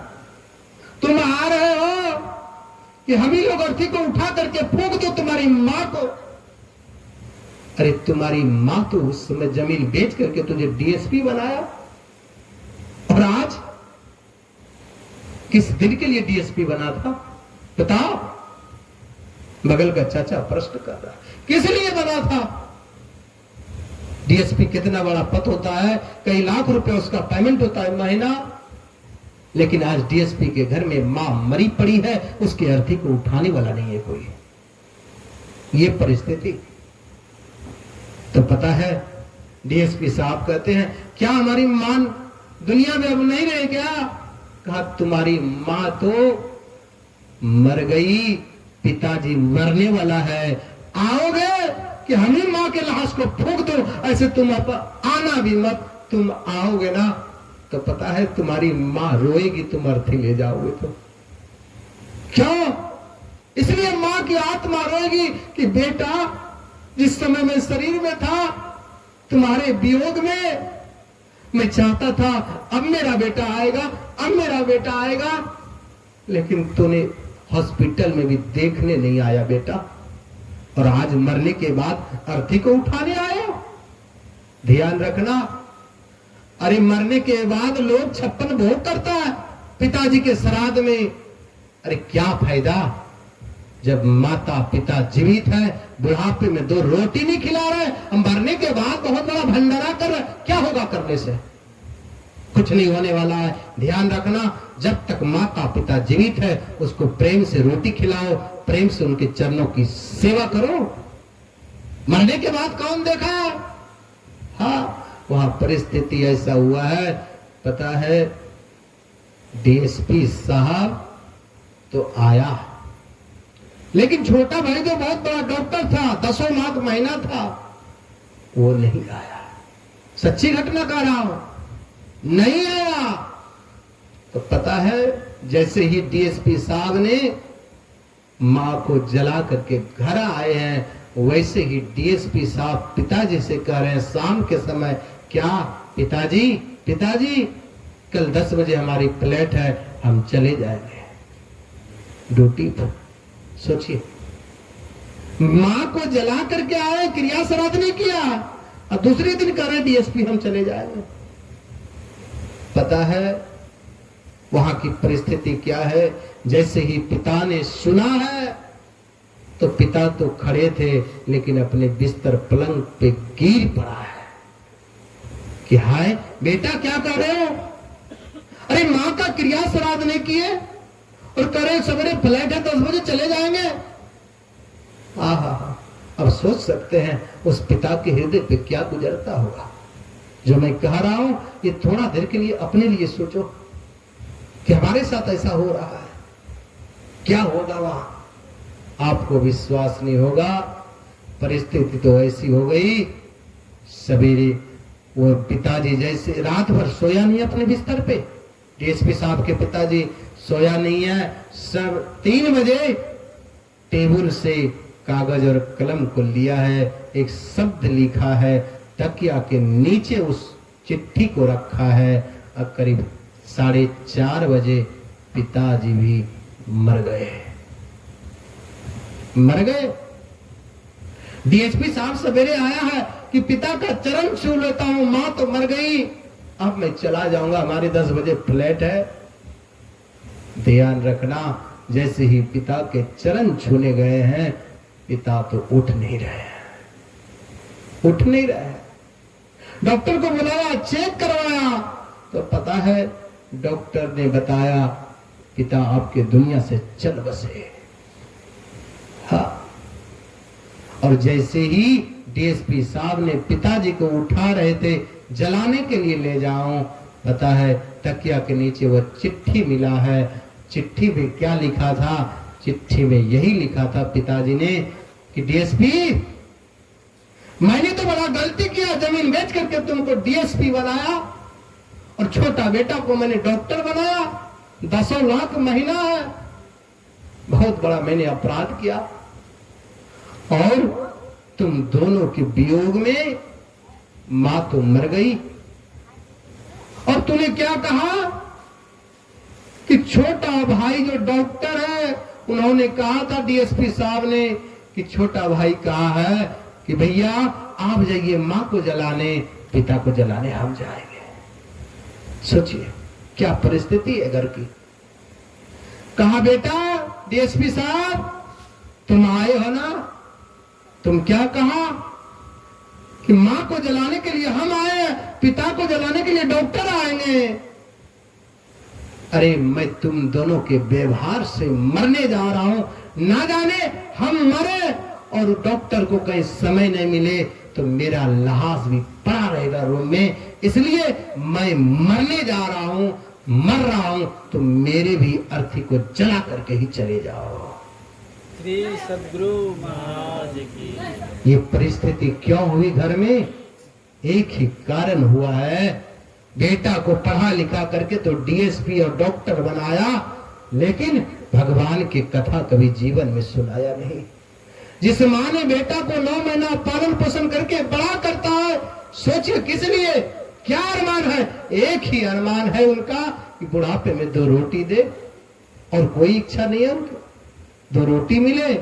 S1: तुम आ रहे हो कि हम ही लोग अर्थी को उठा करके फूंक दो तुम्हारी मां को। अरे तुम्हारी मां तो उस समय जमीन बेच करके तुझे डीएसपी बनाया, और आज किस दिन के लिए डीएसपी बना था बताओ? बगल का चाचा प्रश्न कर रहा, किस लिए बना था? डीएसपी कितना बड़ा पद होता है, कई लाख रुपए उसका पेमेंट होता है महीना, लेकिन आज डीएसपी के घर में मां मरी पड़ी है, उसके अर्थी को उठाने वाला नहीं है कोई। ये परिस्थिति तो पता है। डीएसपी साहब कहते हैं, क्या हमारी मां दुनिया में अब नहीं रहे क्या? कहा तुम्हारी मां तो मर गई, पिताजी मरने वाला है, आओगे कि हम ही मां के लाश को फूंक दो? ऐसे तुम आना भी मत, तुम आओगे ना तो पता है तुम्हारी मां रोएगी, तुम अर्थी ले जाओगे तो। क्यों? इसलिए मां की आत्मा रोएगी कि बेटा जिस समय मैं शरीर में था तुम्हारे वियोग में मैं चाहता था अब मेरा बेटा आएगा, अब मेरा बेटा आएगा, लेकिन तूने हॉस्पिटल में भी देखने नहीं आया बेटा, और आज मरने के बाद अर्थी को उठाने आए हो। ध्यान रखना, अरे मरने के बाद लोग 56 भोग करता है पिताजी के श्राद्ध में। अरे क्या फायदा जब माता पिता जीवित है, बुढ़ापे में 2 रोटी नहीं खिला रहे, हम मरने के बाद बहुत बड़ा भंडारा कर रहे, क्या होगा करने से? कुछ नहीं होने वाला है। ध्यान रखना, जब तक माता पिता जीवित है उसको प्रेम से रोटी खिलाओ, प्रेम से उनके चरणों की सेवा करो। मरने के बाद कौन देखा? हाँ, वहां परिस्थिति ऐसा हुआ है, पता है डीएसपी साहब तो आया, लेकिन छोटा भाई जो बहुत बड़ा डॉक्टर था, 10 लाख महीना था, वो नहीं आया। सच्ची घटना कह रहा हूं, नहीं आया। तो पता है जैसे ही डीएसपी साहब ने मां को जला करके घर आए हैं, वैसे ही डीएसपी साहब पिताजी से कह रहे हैं शाम के समय, क्या पिताजी, पिताजी कल 10 बजे हमारी फ्लाइट है, हम चले जाएंगे ड्यूटी पर। सोचिए, मां को जला करके आए, क्रिया श्राद्ध नहीं किया, और दूसरे दिन कह रहे डीएसपी हम चले जाएंगे। पता है वहां की परिस्थिति क्या है? जैसे ही पिता ने सुना है, तो पिता तो खड़े थे लेकिन अपने बिस्तर पलंग पे गिर पड़ा है कि हाय बेटा क्या कर रहे हो? अरे मां का क्रिया श्राद्ध नहीं किए और करे सवेरे फ्लाइट है 10 बजे चले जाएंगे। आहा, अब सोच सकते हैं उस पिता के हृदय पे क्या गुजरता होगा। जो मैं कह रहा हूं ये थोड़ा देर के लिए अपने लिए सोचो कि हमारे साथ ऐसा हो रहा है, क्या होगा वहां? आपको विश्वास नहीं होगा। परिस्थिति तो ऐसी हो गई, सवेरे वो पिताजी जैसे रात भर सोया नहीं अपने बिस्तर पे, डीएसपी साहब के पिताजी सोया नहीं है, सब 3 बजे टेबल से कागज और कलम को लिया है, एक शब्द लिखा है, तकिया के नीचे उस चिट्ठी को रखा है, और करीब 4:30 बजे पिताजी भी मर गए। मर गए। डीएसपी साहब सवेरे आया है कि पिता का चरण छू लेता हूं, मां तो मर गई, अब मैं चला जाऊंगा, हमारी 10 बजे फ्लाइट है। ध्यान रखना, जैसे ही पिता के चरण छूने गए हैं, पिता तो उठ नहीं रहे, उठ नहीं रहे। डॉक्टर को बुलाया, चेक करवाया, तो पता है डॉक्टर ने बताया पिता आपके दुनिया से चल बसे। हाँ, और जैसे ही डीएसपी साहब ने पिताजी को उठा रहे थे जलाने के लिए ले जाऊं, पता है तकिया के नीचे वो चिट्ठी मिला है। चिट्ठी में क्या लिखा था? चिट्ठी में यही लिखा था पिताजी ने कि डीएसपी, मैंने तो बड़ा गलती किया, जमीन बेच करके तुमको डीएसपी बनाया और छोटा बेटा को मैंने डॉक्टर बनाया, 10 लाख महीना है, बहुत बड़ा मैंने अपराध किया। और तुम दोनों के वियोग में मां तो मर गई, और तूने क्या कहा कि छोटा भाई जो डॉक्टर है, उन्होंने कहा था डीएसपी साहब ने कि छोटा भाई कहा है कि भैया आप जाइए मां को जलाने, पिता को जलाने हम जाएंगे। सोचिए क्या परिस्थिति है घर की। कहा बेटा डीएसपी साहब तुम आए हो ना, तुम क्या कहा कि मां को जलाने के लिए हम आए हैं, पिता को जलाने के लिए डॉक्टर आएंगे। अरे मैं तुम दोनों के व्यवहार से मरने जा रहा हूं, ना जाने हम मरे और डॉक्टर को कहीं समय नहीं मिले तो मेरा लहास भी पड़ा रहेगा रूम में, इसलिए मैं मरने जा रहा हूं, मर रहा हूं, तो मेरे भी अर्थी को जला करके ही चले जाओ।
S2: श्री सद्गुरु महाराज की।
S1: ये परिस्थिति क्यों हुई घर में? एक ही कारण हुआ है, बेटा को पढ़ा लिखा करके तो डीएसपी और डॉक्टर बनाया, लेकिन भगवान की कथा कभी जीवन में सुनाया नहीं। जिस माँ ने बेटा को 9 महीना पालन पोषण करके बड़ा करता है, सोचिए किस लिए, क्या अरमान है? एक ही अरमान है उनका कि बुढ़ापे में 2 रोटी दे, और कोई इच्छा नहीं है उनकी, 2 रोटी मिले।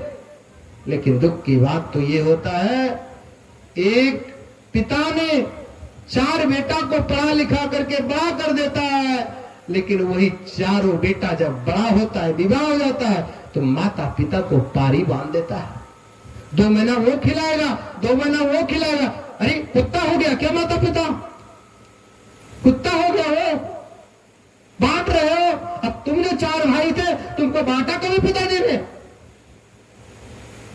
S1: लेकिन दुख की बात तो ये होता है, एक पिता ने 4 बेटा को पढ़ा लिखा करके बड़ा कर देता है, लेकिन वही चारों बेटा जब बड़ा होता है, विवाह हो जाता है, तो माता पिता को पारी बांध देता है। 2 महीना वो खिलाएगा, 2 महीना वो खिलाएगा। अरे कुत्ता हो गया क्या माता पिता? कुत्ता हो गया हो, बांट रहे हो। अब तुम जो 4 भाई थे, तुमको बांटा कभी पिताजी ने?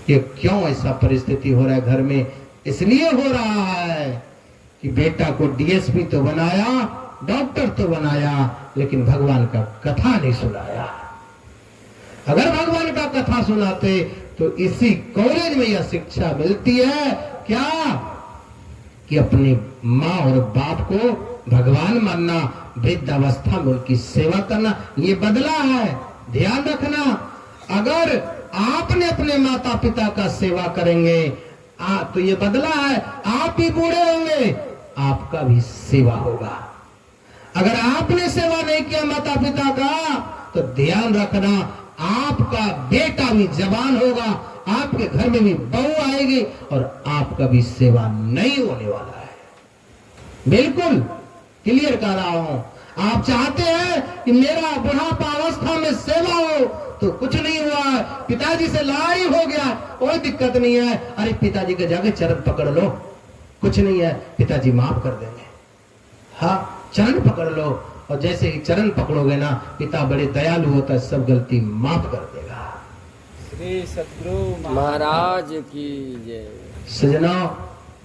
S1: ये क्यों ऐसा परिस्थिति हो रहा है घर में? इसलिए हो रहा है कि बेटा को डीएसपी तो बनाया, डॉक्टर तो बनाया, लेकिन भगवान का कथा नहीं सुनाया। अगर भगवान का कथा सुनाते तो इसी कॉलेज में यह शिक्षा मिलती है क्या कि अपने माँ और बाप को भगवान मानना, वृद्धावस्था में उनकी सेवा करना, ये बदला है। ध्यान रखना, अगर आपने अपने माता पिता का सेवा करेंगे तो ये बदला है, आप भी बूढ़े होंगे, आपका भी सेवा होगा। अगर आपने सेवा नहीं किया माता पिता का, तो ध्यान रखना आपका बेटा भी जवान होगा, आपके घर में भी बहू आएगी और आपका भी सेवा नहीं होने वाला है। बिल्कुल क्लियर कर रहा हूं। आप चाहते हैं कि मेरा बुढ़ापा अवस्था में सेवा हो, तो कुछ नहीं हुआ। पिताजी से लड़ाई हो गया, कोई दिक्कत नहीं है, अरे पिताजी के जाके चरण पकड़ लो, कुछ नहीं है, पिताजी माफ कर देंगे। हाँ, चरण पकड़ लो, और जैसे ही चरण पकड़ोगे ना, पिता बड़े दयालु होता है, सब गलती माफ कर देगा।
S2: श्री सद्गुरु महाराज की जय।
S1: सजना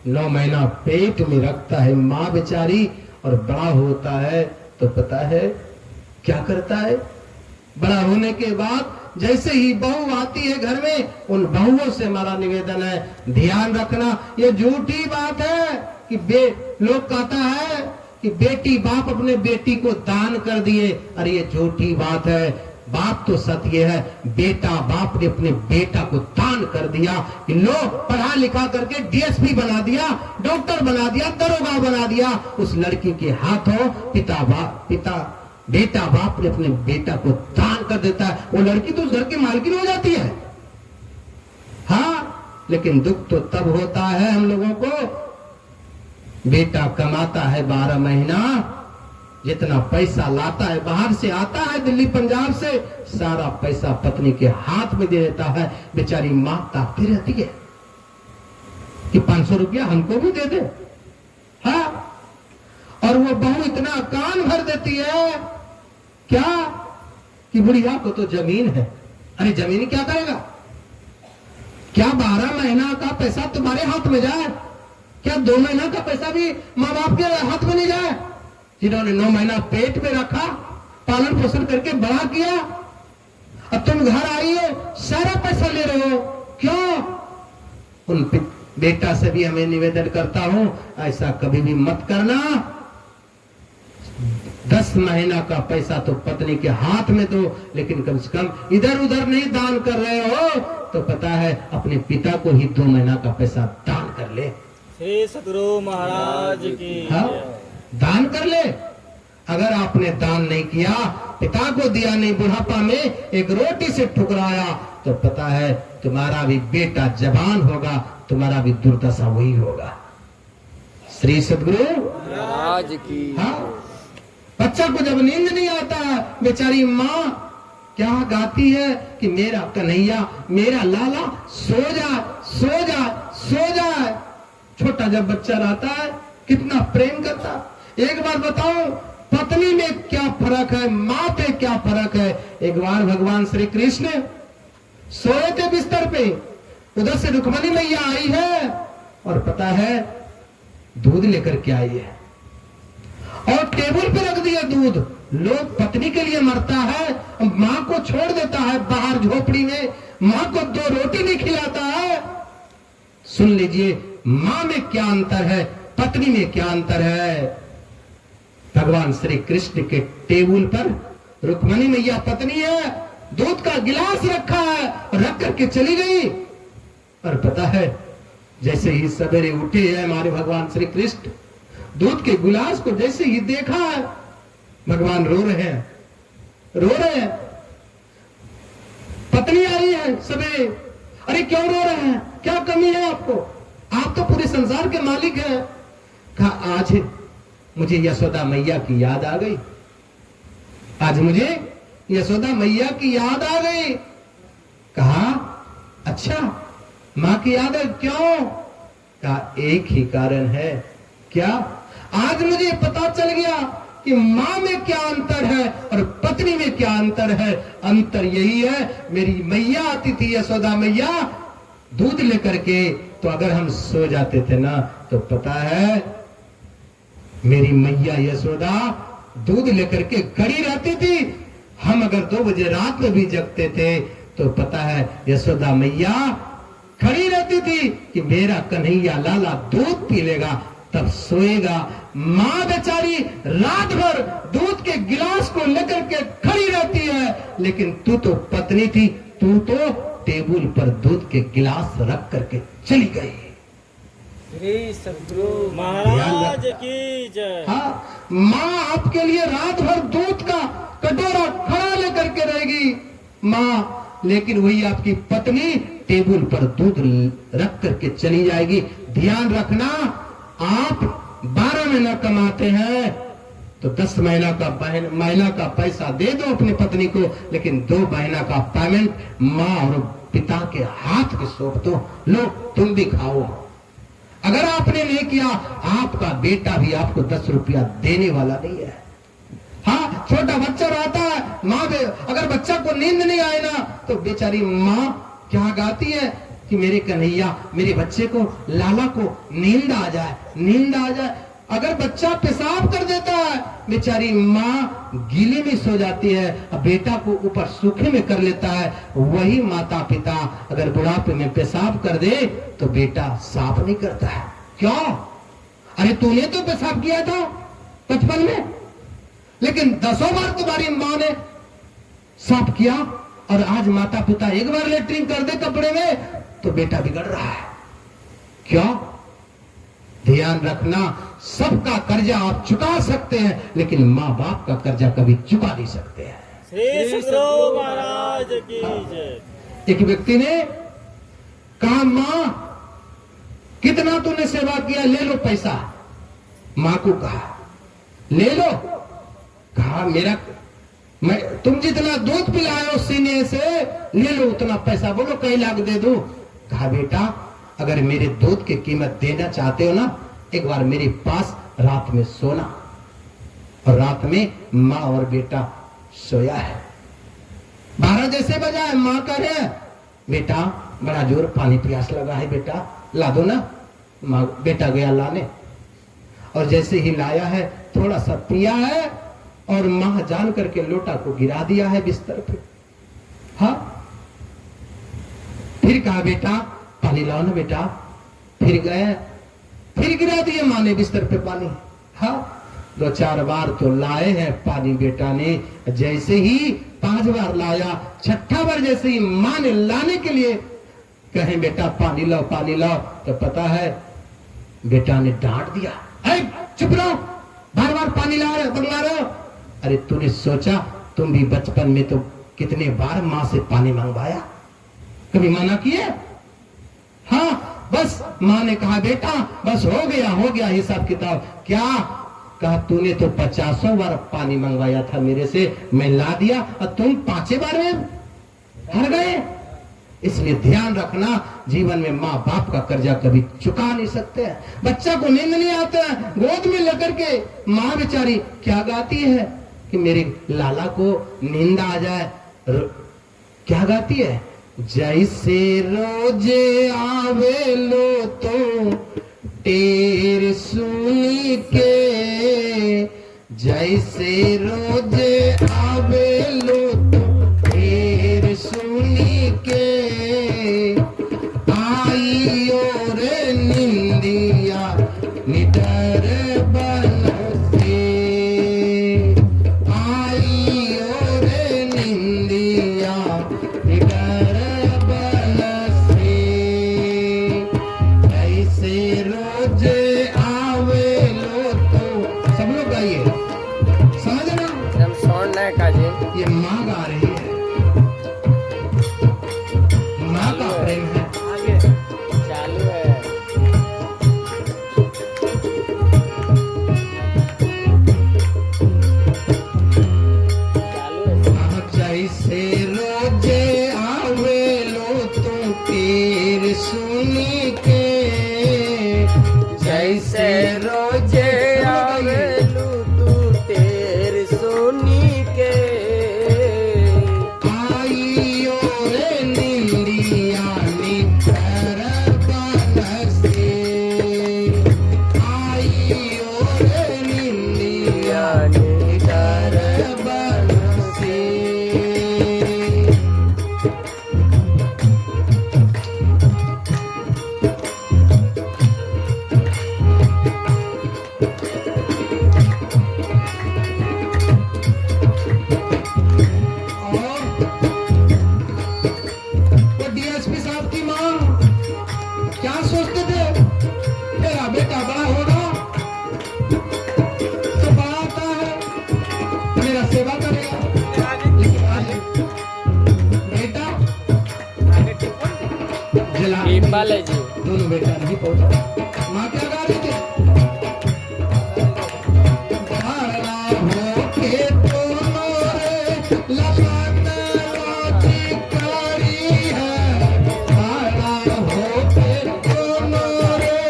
S1: 9 महीना पेट में रखता है माँ बेचारी, और बड़ा होता है तो पता है क्या करता है? बड़ा होने के बाद जैसे ही बहू आती है घर में, उन बहुओं से हमारा निवेदन है, ध्यान रखना, ये झूठी बात है कि लोग कहता है कि बेटी बाप अपने बेटी को दान कर दिए। अरे ये झूठी बात है। बात तो सत्य है, बेटा बाप ने अपने बेटा को दान कर दिया कि लो पढ़ा लिखा करके डीएसपी बना दिया, डॉक्टर बना दिया, दरोगा बना दिया। उस लड़की के हाथों बेटा बाप ने अपने बेटा को दान कर देता है, वो लड़की तो उस घर की मालकिन हो जाती है। हाँ, लेकिन दुख तो तब होता है हम लोगों को, बेटा कमाता है 12 महीना, जितना पैसा लाता है बाहर से आता है, दिल्ली पंजाब से, सारा पैसा पत्नी के हाथ में दे देता है। बेचारी मां ताकती रहती है कि 500 रुपया हमको भी दे दे। हाँ, और वो बहू इतना कान भर देती है क्या कि बुढ़िया को तो जमीन है। अरे जमीन क्या करेगा? क्या 12 महीना का पैसा तुम्हारे हाथ में जाए? क्या 2 महीना का पैसा भी माँ बाप के हाथ में नहीं जाए? जिन्होंने 9 महीना पेट में रखा, पालन पोषण करके बड़ा किया, अब तुम घर आई हो, सारा पैसा ले रहे हो, क्यों? उन बेटा से भी हमें निवेदन करता हूं, ऐसा कभी भी मत करना। 10 महीना का पैसा तो पत्नी के हाथ में दो, लेकिन कम से कम इधर उधर नहीं दान कर रहे हो तो पता है अपने पिता को ही 2 महीना का पैसा दान कर ले।
S2: श्री सतगुरु महाराज की
S1: हाँ,
S2: जय।
S1: दान कर ले। अगर आपने दान नहीं किया, पिता को दिया नहीं, बुढ़ापा में एक रोटी से ठुकराया, तो पता है तुम्हारा भी बेटा जवान होगा, तुम्हारा भी दुर्दशा वही होगा। श्री सतगुरु
S2: महाराज की
S1: हाँ, बच्चा को जब नींद नहीं आता है, बेचारी माँ क्या गाती है कि मेरा कन्हैया, मेरा लाला सो जाए, सो जाए, सो जाए। छोटा जब बच्चा रहता है कितना प्रेम करता। एक बार बताओ, पत्नी में क्या फर्क है, माँ पे क्या फर्क है। एक बार भगवान श्री कृष्ण सोए थे बिस्तर पे, उधर से रुक्मणी मैया आई है और पता है दूध लेकर के आई है और टेबल पे रख दिया दूध। लोग पत्नी के लिए मरता है, माँ को छोड़ देता है बाहर झोपड़ी में, माँ को 2 रोटी नहीं खिलाता है। सुन लीजिए, माँ में क्या अंतर है, पत्नी में क्या अंतर है। भगवान श्री कृष्ण के टेबल पर रुक्मणी मैया पत्नी है, दूध का गिलास रखा है, रख करके चली गई। और पता है जैसे ही सवेरे उठे हैं हमारे भगवान श्री कृष्ण, दूध के गिलास को जैसे ही देखा है, भगवान रो रहे हैं, रो रहे हैं। पत्नी आई है सवेरे, अरे क्यों रो रहे हैं, क्या कमी है आपको, आप तो पूरे संसार के मालिक हैं। कहा आज मुझे यशोदा मैया की याद आ गई, आज मुझे यशोदा मैया की याद आ गई। कहा अच्छा माँ की याद है, क्यों? कहा एक ही कारण है। क्या? आज मुझे पता चल गया कि माँ में क्या अंतर है और पत्नी में क्या अंतर है। अंतर यही है, मेरी मैया आती थी यशोदा मैया दूध लेकर के, तो अगर हम सो जाते थे ना तो पता है मेरी मैया यशोदा दूध लेकर के खड़ी रहती थी। हम अगर 2 बजे रात में भी जगते थे तो पता है यशोदा मैया खड़ी रहती थी कि मेरा कन्हैया लाला दूध पी लेगा तब सोएगा। माँ बेचारी रात भर दूध के गिलास को लेकर के खड़ी रहती है, लेकिन तू तो पत्नी थी, तू तो टेबल पर दूध के गिलास रख करके चली गई।
S2: श्री सतगुरु महाराज की जय।
S1: हाँ, माँ आपके लिए रात भर दूध का कटोरा खड़ा लेकर के रहेगी माँ, लेकिन वही आपकी पत्नी टेबल पर दूध रख करके चली जाएगी। ध्यान रखना, आप 12 महीना कमाते हैं तो 10 महीना का पैसा दे दो अपनी पत्नी को, लेकिन 2 महीना का पेमेंट माँ और पिता के हाथ में सौंप दो, लो तुम भी खाओ। अगर आपने नहीं किया, आपका बेटा भी आपको 10 रुपया देने वाला नहीं है। हाँ, छोटा बच्चा रहता है, माँ अगर बच्चा को नींद नहीं आए ना तो बेचारी माँ क्या गाती है कि मेरे कन्हैया, मेरे बच्चे को, लाला को नींद आ जाए, नींद आ जाए। अगर बच्चा पेशाब कर देता है, बेचारी माँ गीले में सो जाती है, अब बेटा को ऊपर सूखे में कर लेता है। वही माता पिता अगर बुढ़ापे में पेशाब कर दे तो बेटा साफ नहीं करता है। क्यों? अरे तूने तो पेशाब किया था बचपन में, लेकिन 10 बार तुम्हारी माँ ने साफ किया, और आज माता पिता एक बार लेटरिन कर दे कपड़े में तो बेटा बिगड़ रहा है। क्यों? ध्यान रखना, सबका कर्जा आप चुका सकते हैं, लेकिन माँ बाप का कर्जा कभी चुका नहीं सकते हैं।
S2: श्री सतगुरु महाराज की जय।
S1: एक व्यक्ति ने कहा, माँ कितना तूने सेवा किया, ले लो पैसा। माँ को कहा ले लो। कहा मैं तुम जितना दूध पिलाए हो सीने से, ले लो उतना पैसा, बोलो कई लाख दे दो। कहा बेटा अगर मेरे दूध की कीमत देना चाहते हो ना, एक बार मेरे पास रात में सोना। और रात में माँ और बेटा सोया है। 12 जैसे बजा है, माँ कह रहे बेटा बड़ा जोर पानी प्यास लगा है, बेटा ला दो ना। माँ बेटा गया लाने, और जैसे ही लाया है थोड़ा सा पिया है, और माँ जान करके लोटा को गिरा दिया है बिस्तर पे। हाँ, फिर कहा बेटा पानी लाओ ना बेटा। फिर गए, फिर गिरा दिए माँ ने बिस्तर पे पानी। हाँ, 2-4 बार तो लाए हैं पानी बेटा ने। जैसे ही 5 बार लाया, 6ठा बार जैसे ही माँ ने लाने के लिए कहे बेटा पानी लाओ पानी लाओ, तो पता है बेटा ने डांट दिया, चुप रहो, बार बार पानी ला रहे मंगवा रहे हो। अरे तूने सोचा तुम भी बचपन में तो कितने बार माँ से पानी मंगवाया, कभी मना किए? हाँ, बस माँ ने कहा बेटा बस हो गया हिसाब किताब। क्या कहा? तूने तो 50 बार पानी मंगवाया था मेरे से, मैं ला दिया और तुम 5 बार में हार गए। इसलिए ध्यान रखना, जीवन में माँ बाप का कर्जा कभी चुका नहीं सकते। बच्चा को नींद नहीं आता है, गोद में लेकर के माँ बेचारी क्या गाती है कि मेरे लाला को नींद आ जाए। क्या गाती है? जैसे रोजे आवे लो तो टेर सुनी के, जैसे रोजे आवे लो तो टेर सुनी के, आई और निंदिया निडर बनसे, आई और निंदिया निडर बनसे, ऐसे रोज आवे लो तो। सब लोग गाइए, समझ रहे हो?
S2: हम साउंड है काजी,
S1: ये माँ गा रही है, माँ का प्रेम है।
S2: आगे चालू है।
S1: जैसे रोजे आवे लो तो तीर सुनी के,
S2: जैसे रोजे आवे लू तू तेर सोनी के,
S1: आई और निंदिया निडर बनसे, आई और निंदिया निडर बनसे। वो डीएसपी साहब की माँ क्या सोचते थे? मेरा बेटा बड़ा होगा तो बड़ा आता है, मेरा सेवा करेगा। लेकिन आज बेटा जला
S2: पीपल है जी।
S1: दोनों बेटा नहीं पहुंचा। माँ क्या गा रही थी? भाड़ा होके दोनों रे लगन रोजी करी है, भाड़ा होके दोनों रे,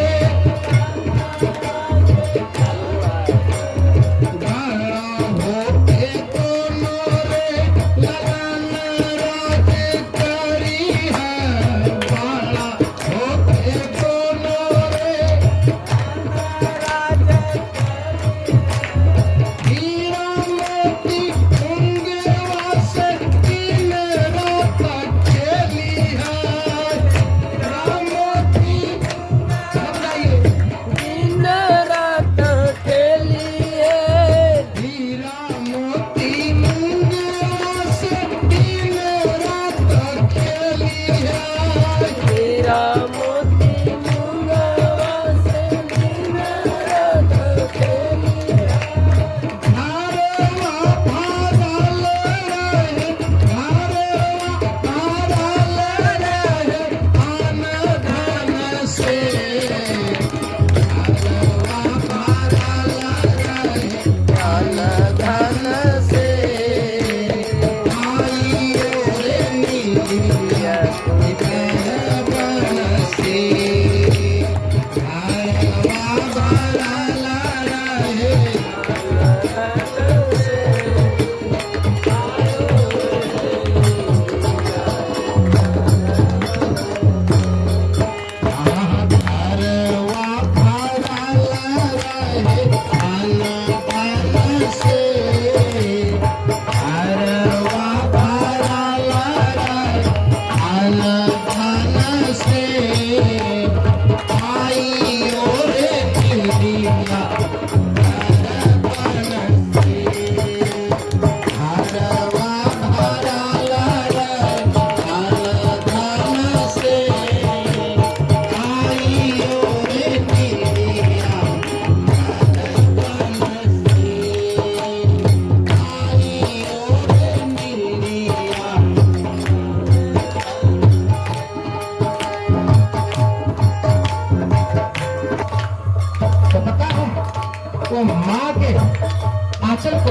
S1: भाड़ा होके दोनों रे लगन रोजी करी है, भाड़ा होके दोनों रे, हीरा मोती उंगवा से दिन रात खेली है, हीरा मोती। बताइए,
S2: दिन रात खेली है,
S1: हीरा मोती उंगवा से दिन रात खेली है,
S2: हीरा मोती मुंगवा से दिन रात खेली है,
S1: घरवा भरल रहे, घरवा भरल रहे आन धन से, घरवा भरल रहे
S2: धन धन से,
S1: आई रे निंदिया निडर बनसे, घरवा भरल रहे। घरवा भरल रहे आन धन से, घरवा भरल रहे आन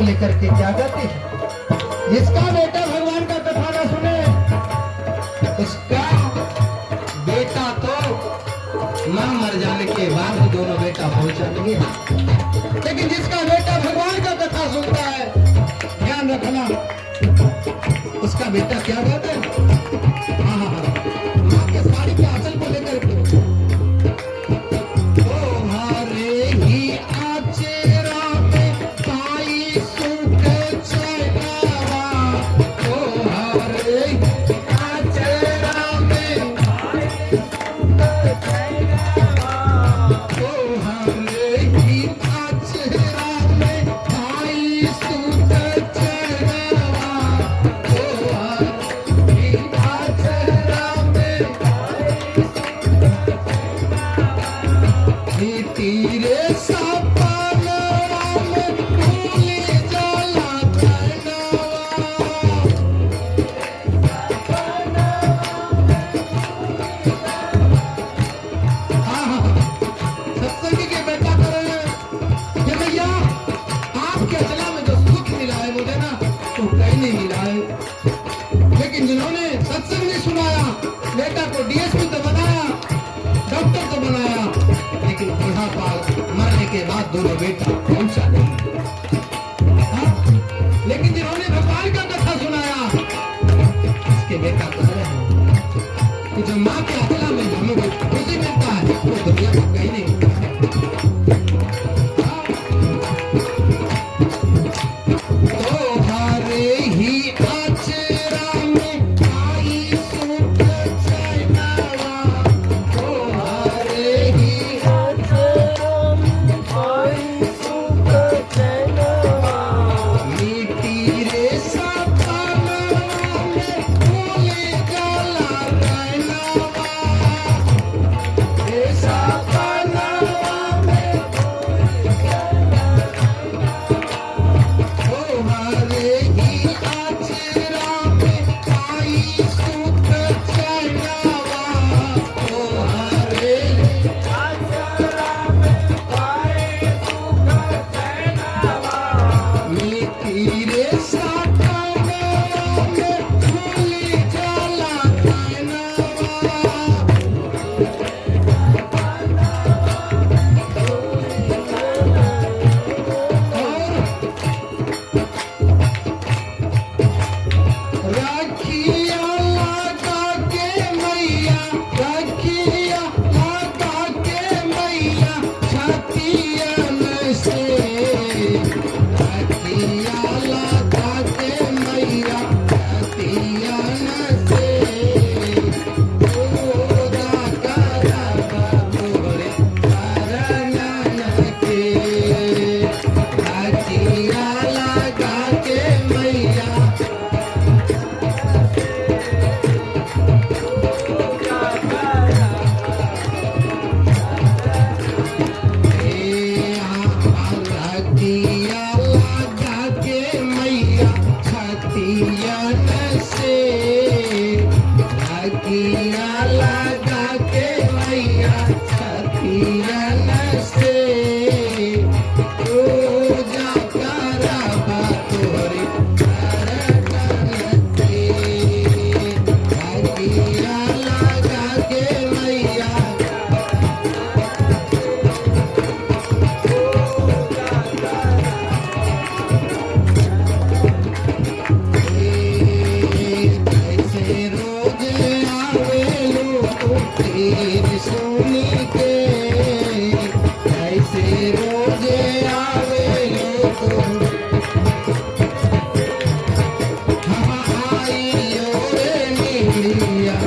S1: लेकर के क्या गाती है? जिसका बेटा भगवान का कथा ना सुने उसका बेटा तो मां मर जाने के बाद भी दोनों बेटा पहुंचा नहीं है। लेकिन जिसका बेटा भगवान का कथा सुनता है, ध्यान रखना, उसका बेटा क्या गाता है? हाँ हाँ हाँ, माँ के साड़ी के आंचल को लेकर के तुम्हारे ही आचरा में पाई सुख चैनवा, तुम्हारे ही आचरा में पाई सुख चैनवा, तुम्हारे ही आचरा में पाई सुख चैनवा, तुम्हारे ही आचरा में तीरे सपनवा में भूली जाला चैनवा। सत्संगी के बेटा कर रहे हैं कि भैया आपके अचला में जो सुख मिला है मुझे ना तो कहीं नहीं मिला है। लेकिन जिन्होंने सत्संग नहीं सुनाया, बेटा को डीएसपी तो बनाया, डॉक्टर तो बनाया, लेकिन बुढ़ापा मरने के बाद दोनों बेटा पहुंचा नहीं। हाँ? लेकिन जिन्होंने भगवान का कथा सुनाया, उसके बेटा कह रहे हैं कि जो माँ के अचला में हमें खुशी मिलता है वो दुनिया में कहीं नहीं मिलता है। तुम्हारे ही आचरा में आई सुख चैनवा, तुम्हारे ही आचरा में आई सुख चैनवा, मीठी रे सपनवा में भूली जाला चैनवा, रे सपनवा में भूली जाला तुम्हारे ही आचरा में आई सुख चैनवा, तुम्हारे ही आचरा में आई सुख चैनवा, मीठी रे सपनवा में भूली जाला चैनवा। राखिया लगा के मैया, राखिया लगा के मैया छतियन से, राखिया लगा के मैया छतियन से, पूरा करबा तोरे चरणन के, राखिया लगा के मैया छतिया लगा के मैया छतियन से, छतिया लगा के मैया छतियन से, पूजा करबा तोरे चरणन के, छतिया लगा के मैया कैसे रोज आवेलू तीर सुनी के, कैसे रोज आवेलू आइयो रे नीलिया